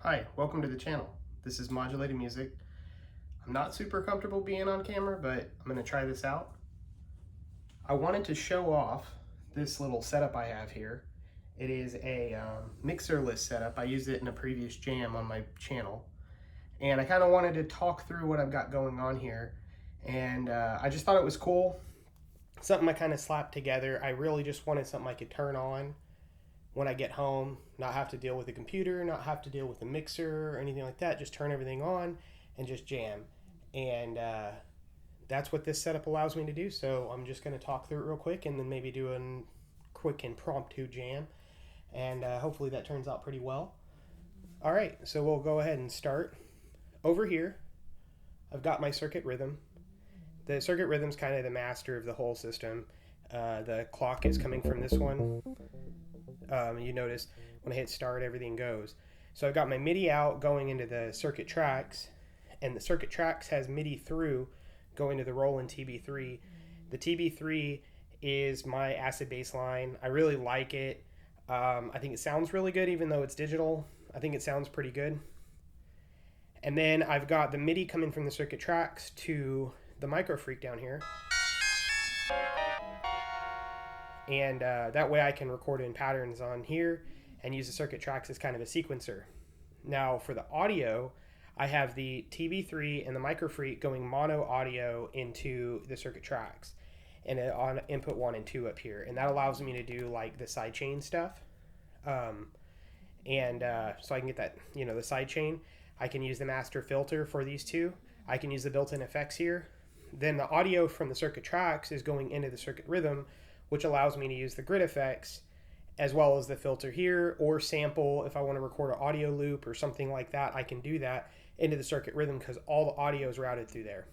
Hi, welcome to the channel. This is Modulated Music. I'm not super comfortable being on camera, but I'm going to try this out. I wanted to show off this little setup I have here. It is a Mixerless setup. I used it in a previous jam on my channel. And I kind of wanted to talk through what I've got going on here. And I just thought it was cool. Something I kind of slapped together. I really just wanted something I could turn on when I get home, not have to deal with a computer, not have to deal with a mixer or anything like that. Just turn everything on and just jam. And that's what this setup allows me to do. So I'm just going to talk through it real quick and then maybe do a quick impromptu jam. And hopefully that turns out pretty well. All right, so we'll go ahead and start. Over here, I've got my circuit rhythm. The circuit rhythm's kind of the master of the whole system. The clock is coming from this one. You notice when I hit start, everything goes. So I've got my MIDI out going into the circuit tracks, and the circuit tracks has MIDI through going to the Roland TB-3. The TB-3 is my acid bass line. I really like it. I think it sounds really good, even though it's digital. I think it sounds pretty good. And then I've got the MIDI coming from the circuit tracks to the Microfreak down here. And that way I can record in patterns on here and use the circuit tracks as kind of a sequencer. Now for the audio, I have the TB-3 and the Microfreak going mono audio into the circuit tracks and on input 1 and 2 up here. And that allows me to do like the sidechain stuff. So I can get that, the sidechain. I can use the master filter for these two. I can use the built-in effects here. Then the audio from the circuit tracks is going into the circuit rhythm, which allows me to use the grid effects as well as the filter here, or sample if I want to record an audio loop or something like that. I can do that into the circuit rhythm because all the audio is routed through there.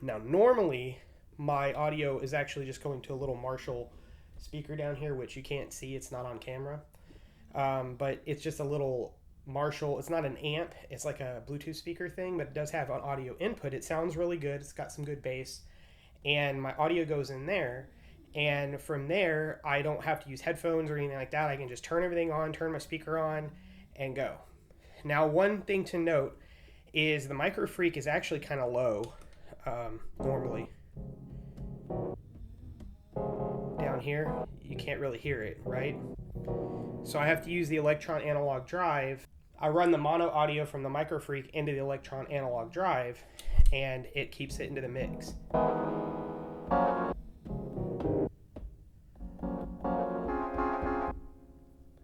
Now normally my audio is actually just going to a little Marshall speaker down here, which you can't see, it's not on camera, but it's just a little Marshall. It's not an amp, it's like a Bluetooth speaker thing, but it does have an audio input. It sounds really good, it's got some good bass, and my audio goes in there. And from there, I don't have to use headphones or anything like that. I can just turn everything on, turn my speaker on, and go. Now, one thing to note is the Microfreak is actually kind of low normally. Down here, you can't really hear it, right? So I have to use the Elektron Analog Drive. I run the mono audio from the Microfreak into the Elektron Analog Drive, and it keeps it into the mix.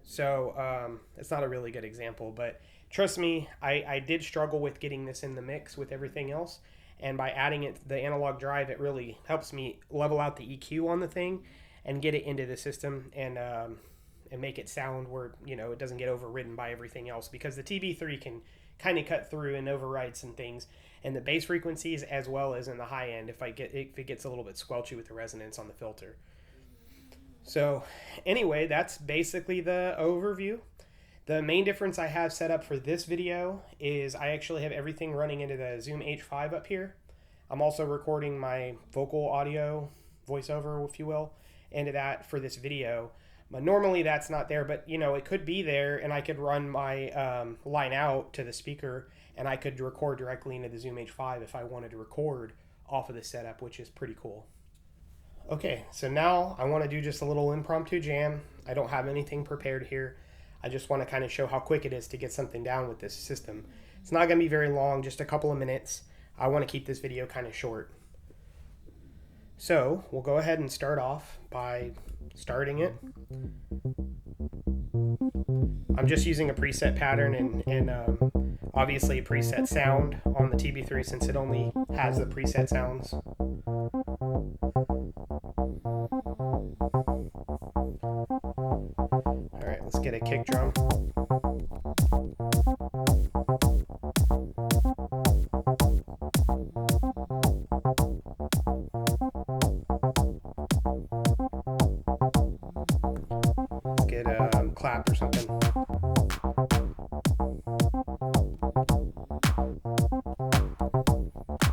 So it's not a really good example, but trust me, I did struggle with getting this in the mix with everything else. And by adding it to the analog drive, it really helps me level out the EQ on the thing and get it into the system and make it sound where, it doesn't get overridden by everything else, because the TB-3 can kind of cut through and override some things in the bass frequencies as well as in the high end if it gets a little bit squelchy with the resonance on the filter. So anyway, that's basically the overview. The main difference I have set up for this video is I actually have everything running into the Zoom H5 up here. I'm also recording my vocal audio, voiceover if you will, into that for this video. But normally that's not there, but it could be there, and I could run my line out to the speaker and I could record directly into the Zoom H5 if I wanted to record off of this setup, which is pretty cool. Okay, so now I want to do just a little impromptu jam. I don't have anything prepared here. I just want to kind of show how quick it is to get something down with this system. It's not going to be very long, just a couple of minutes. I want to keep this video kind of short. So we'll go ahead and start off by starting it. I'm just using a preset pattern and obviously a preset sound on the TB-3 since it only has the preset sounds. Alright, let's get a kick drum. Let's get a clap or something.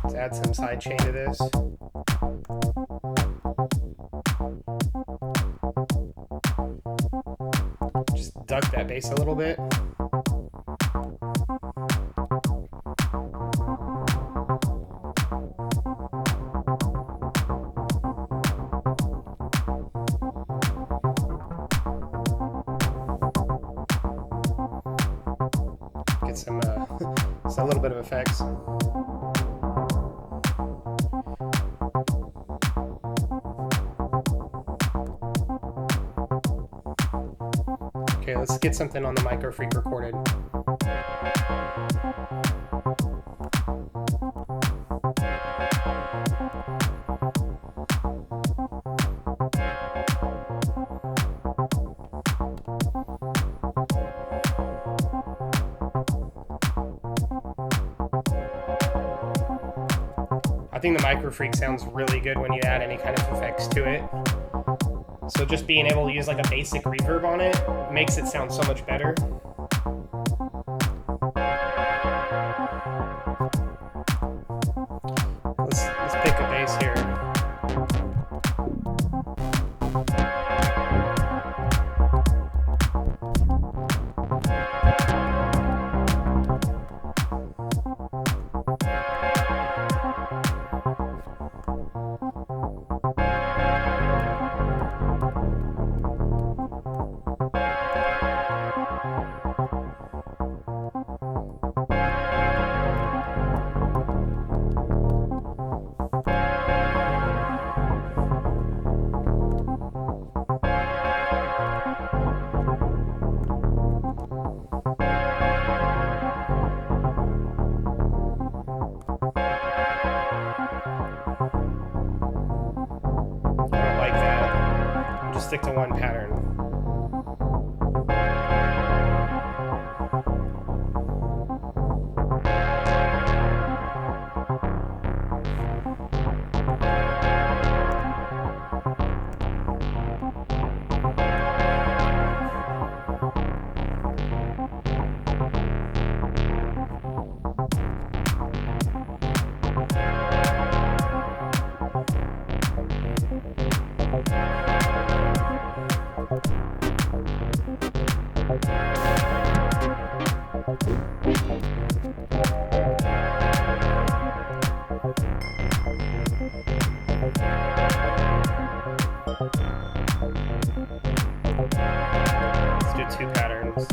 Let's add some sidechain to this. Just duck that bass a little bit. a little bit of effects. Okay, let's get something on the Microfreak recorded. I think the Microfreak sounds really good when you add any kind of effects to it. So just being able to use like a basic reverb on it makes it sound so much better. Let's pick a bass here. Stick to one pattern. Let's do two patterns.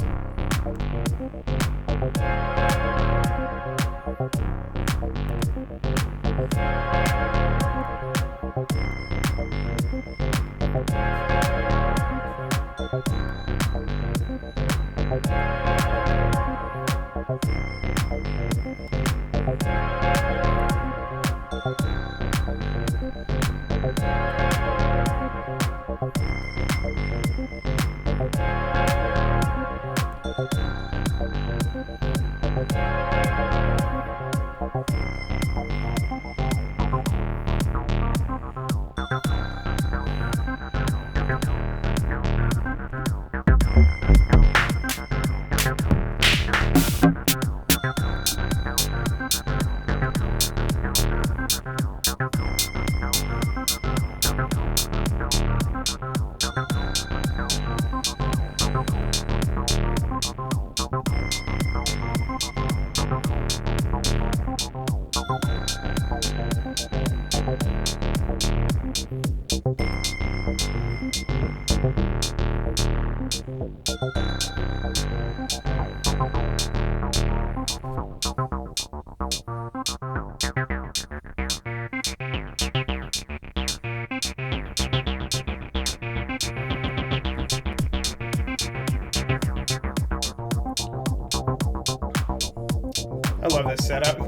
I love this setup.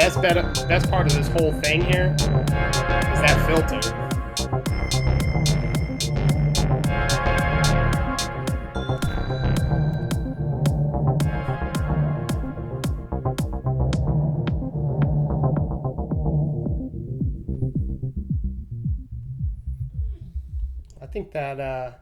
best part of this whole thing here is that filter. I think that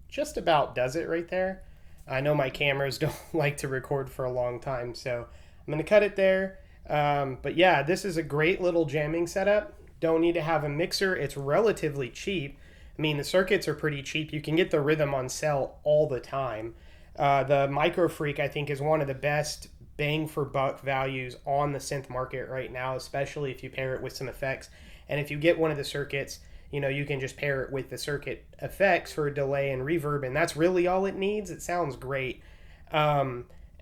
just about does it right there. I know my cameras don't like to record for a long time, so I'm going to cut it there. But yeah, this is a great little jamming setup. Don't need to have a mixer. It's relatively cheap. I mean, the circuits are pretty cheap. You can get the Rhythm on sale all the time. The Microfreak, I think, is one of the best bang for buck values on the synth market right now, especially if you pair it with some effects. And if you get one of the circuits, you know, you can just pair it with the circuit effects for delay and reverb, and that's really all it needs. It sounds great.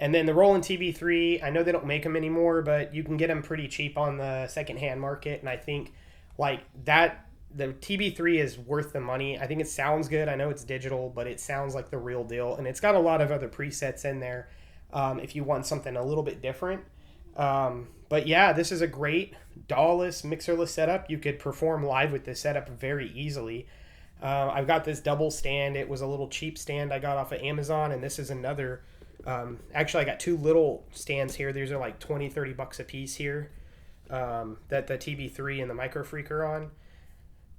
And then the Roland TB-3, I know they don't make them anymore, but you can get them pretty cheap on the secondhand market, and I think like that, the TB-3 is worth the money. I think it sounds good. I know it's digital, but it sounds like the real deal, and it's got a lot of other presets in there if you want something a little bit different. But yeah, this is a great Dawless mixerless setup. You could perform live with this setup very easily. I've got this double stand. It was a little cheap stand I got off of Amazon, and this is another. Actually, I got two little stands here. These are like 20-30 bucks a piece here that the TB-3 and the Microfreak are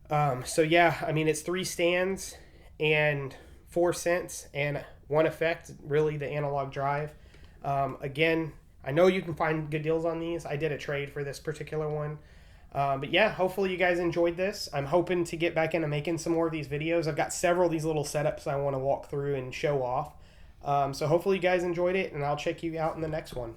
on. So yeah, I mean, it's 3 stands and 4 cents and one effect, really, the analog drive. Again, I know you can find good deals on these. I did a trade for this particular one. But yeah, hopefully you guys enjoyed this. I'm hoping to get back into making some more of these videos. I've got several of these little setups I want to walk through and show off. So hopefully you guys enjoyed it, and I'll check you out in the next one.